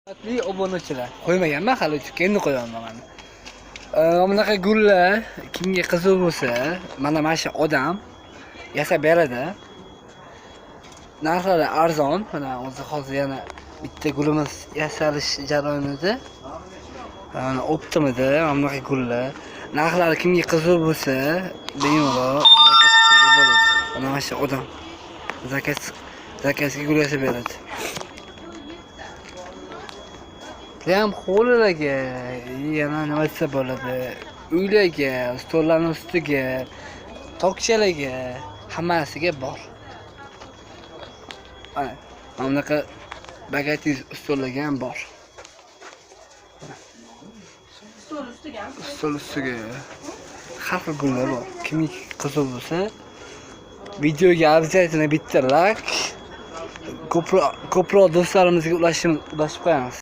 Hurmatli obunachilar, qo'ymaganman hali uchukka, endi qo'yaman mana. Bunaqa gullar kimga qiziq bo'lsa, mana shu odam yasab beradi. Narxlari arzon. Mana hozir yana bitta gulimiz yasalish jarayonida. Mana optimida bunaqa gullar. Narxlari kimga qiziq bo'lsa, bemalol zakaz qilsa bo'ladi. Mana shu odam zakazga gul yasab beradi. Ham hovlilarga, yana nima desa bo'ladi, uylarga, stollarning ustiga, tokchalarga, hammasiga bor. Mana bunaqa bagatiz stollarga ham bor. Stol ustiga har xil gullar bor. Kimga qiziq bo'lsa, videoga обязательно bitta like, ko'proq do'stlarimizga ulashib qo'yamiz.